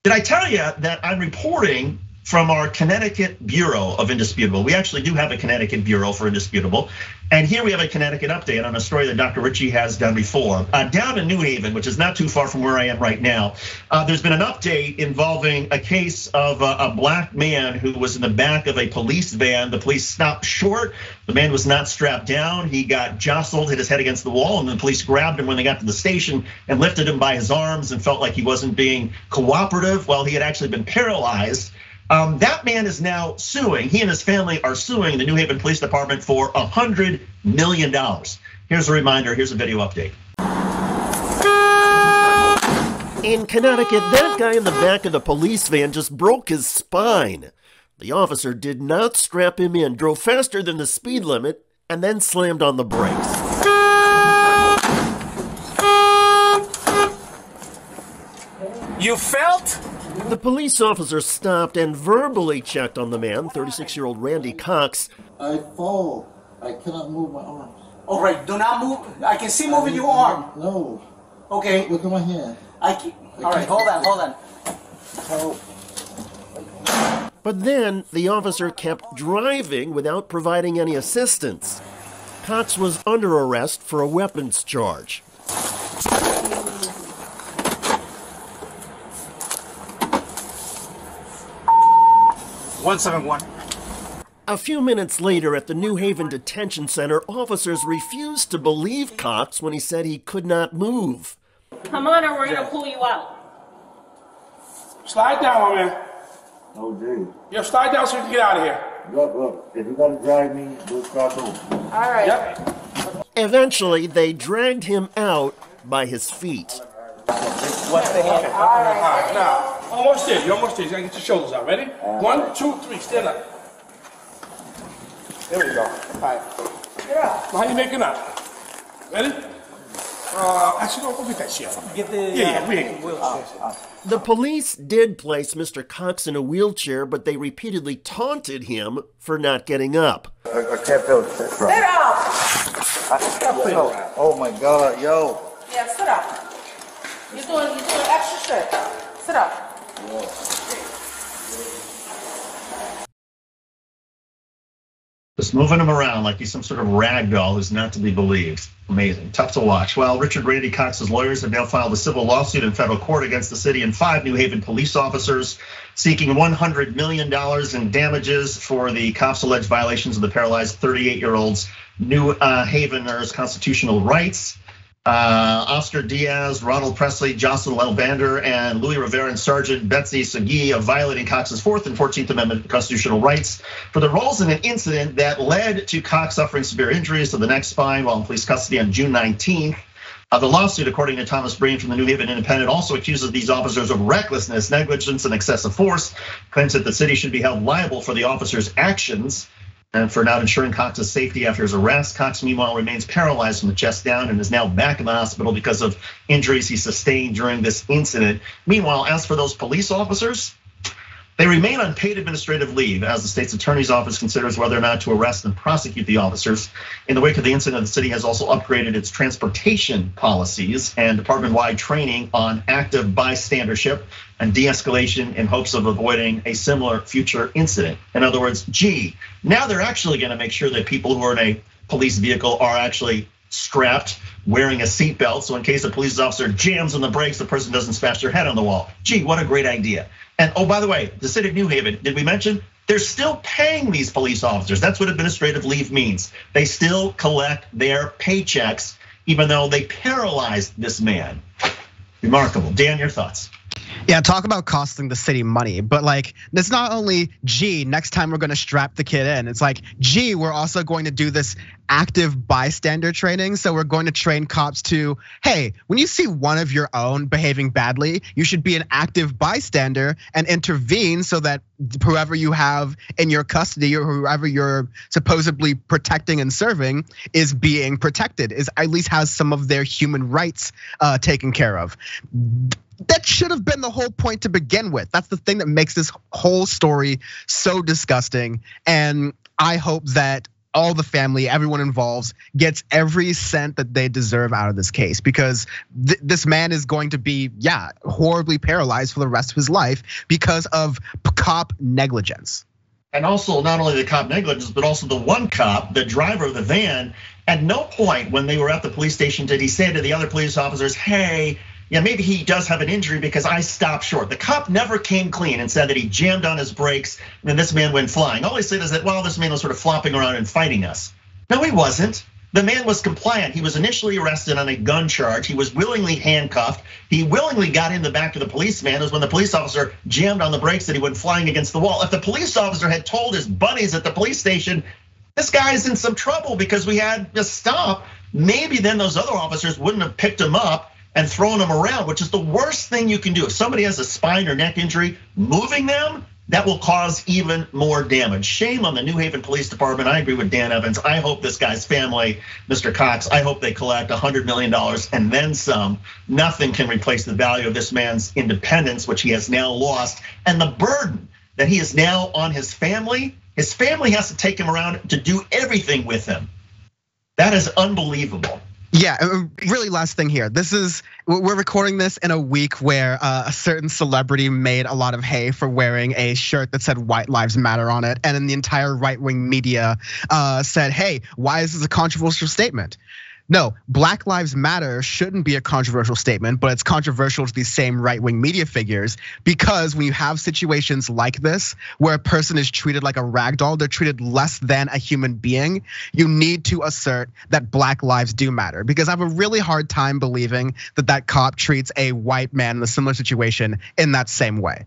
Did I tell you that I'm reporting from our Connecticut Bureau of Indisputable? We actually do have a Connecticut Bureau for Indisputable. And here we have a Connecticut update on a story that Dr. Richey has done before. Down in New Haven, which is not too far from where I am right now, there's been an update involving a case of a black man who was in the back of a police van. The police stopped short. The man was not strapped down. He got jostled, hit his head against the wall, and the police grabbed him when they got to the station and lifted him by his arms and felt like he wasn't being cooperative. Well, he had actually been paralyzed. That man is now suing. He and his family are suing the New Haven Police Department for $100 million. Here's a reminder, here's a video update. In Connecticut, that guy in the back of the police van just broke his spine. The officer did not strap him in, drove faster than the speed limit, and then slammed on the brakes. You felt? The police officer stopped and verbally checked on the man, 36-year-old Randy Cox. I fall. I cannot move my arms. All right, do not move. I can see moving your arm. No. Okay. Look at my hand. All right, hold on. Help. But then the officer kept driving without providing any assistance. Cox was under arrest for a weapons charge. 171. A few minutes later at the New Haven Detention Center, officers refused to believe Cox when he said he could not move. Come on or we're gonna pull you out. Slide down, my man. Oh, gee. Yeah, slide down so you can get out of here. Look, if you gotta drag me, we'll start moving. All right. Yep. Eventually, they dragged him out by his feet. What's the hand? All right, now, almost there. You're almost there. You gotta get your shoulders out. Ready? 1, 2, 3. Stand up. There we go. All right. How you making up? Ready? Actually, don't get that shit. Get the Yeah, The police did place Mr. Cox in a wheelchair, but they repeatedly taunted him for not getting up. I can't feel it. Sit up. Oh my God, yo. Yeah, sit up. You're doing extra shit. Sit up. Just moving him around like he's some sort of rag doll who's not to be believed. Amazing, tough to watch. Well, Richard Randy Cox's lawyers have now filed a civil lawsuit in federal court against the city and 5 New Haven police officers, seeking $100 million in damages for the cops' alleged violations of the paralyzed 38-year-old's New Havener's constitutional rights. Oscar Diaz, Ronald Presley, Jocelyn Lelbander, and Louis Rivera and Sergeant Betsy Segui of violating Cox's 4th and 14th Amendment constitutional rights for their roles in an incident that led to Cox suffering severe injuries to the neck spine while in police custody on June 19th. The lawsuit, according to Thomas Breen from the New Haven Independent, also accuses these officers of recklessness, negligence, and excessive force, claims that the city should be held liable for the officers' actions and for not ensuring Cox's safety after his arrest. Cox, meanwhile, remains paralyzed from the chest down and is now back in the hospital because of injuries he sustained during this incident. Meanwhile, as for those police officers, they remain on paid administrative leave as the state's attorney's office considers whether or not to arrest and prosecute the officers. In the wake of the incident, the city has also upgraded its transportation policies and department-wide training on active bystandership and de-escalation in hopes of avoiding a similar future incident. In other words, now they're actually gonna make sure that people who are in a police vehicle are actually strapped, wearing a seatbelt, so in case a police officer jams on the brakes, the person doesn't smash their head on the wall. What a great idea. And oh, by the way, the city of New Haven, did we mention? They're still paying these police officers. That's what administrative leave means. They still collect their paychecks, even though they paralyzed this man. Remarkable. Dan, your thoughts? Yeah, talk about costing the city money, but like, it's not only, next time we're gonna strap the kid in. It's like, we're also going to do this active bystander training. So we're going to train cops to, hey, when you see one of your own behaving badly, you should be an active bystander and intervene so that whoever you have in your custody or whoever you're supposedly protecting and serving is being protected, is at least has some of their human rights taken care of. That should have been the whole point to begin with. That's the thing that makes this whole story so disgusting. And I hope that all the family, everyone involved gets every cent that they deserve out of this case, because this man is going to be, horribly paralyzed for the rest of his life because of cop negligence. And also not only the cop negligence, but also the one cop, the driver of the van, at no point when they were at the police station did he say to the other police officers, hey, maybe he does have an injury because I stopped short. The cop never came clean and said that he jammed on his brakes and this man went flying. All he said is that, well, this man was sort of flopping around and fighting us. No, he wasn't. The man was compliant. He was initially arrested on a gun charge. He was willingly handcuffed. He willingly got in the back of the policeman. It was when the police officer jammed on the brakes that he went flying against the wall. If the police officer had told his buddies at the police station, this guy's in some trouble because we had to stop, maybe then those other officers wouldn't have picked him up and throwing them around, which is the worst thing you can do. If somebody has a spine or neck injury, moving them, that will cause even more damage. Shame on the New Haven Police Department. I agree with Dan Evans. I hope this guy's family, Mr. Cox, I hope they collect $100 million and then some. Nothing can replace the value of this man's independence, which he has now lost, and the burden that he is now on his family. His family has to take him around to do everything with him. That is unbelievable. Yeah, really last thing here. We're recording this in a week where a certain celebrity made a lot of hay for wearing a shirt that said White Lives Matter on it. And then the entire right-wing media said, hey, why is this a controversial statement? No, Black Lives Matter shouldn't be a controversial statement, but it's controversial to these same right-wing media figures, because when you have situations like this, where a person is treated like a ragdoll, they're treated less than a human being, you need to assert that Black lives do matter. Because I have a really hard time believing that that cop treats a white man in a similar situation in that same way.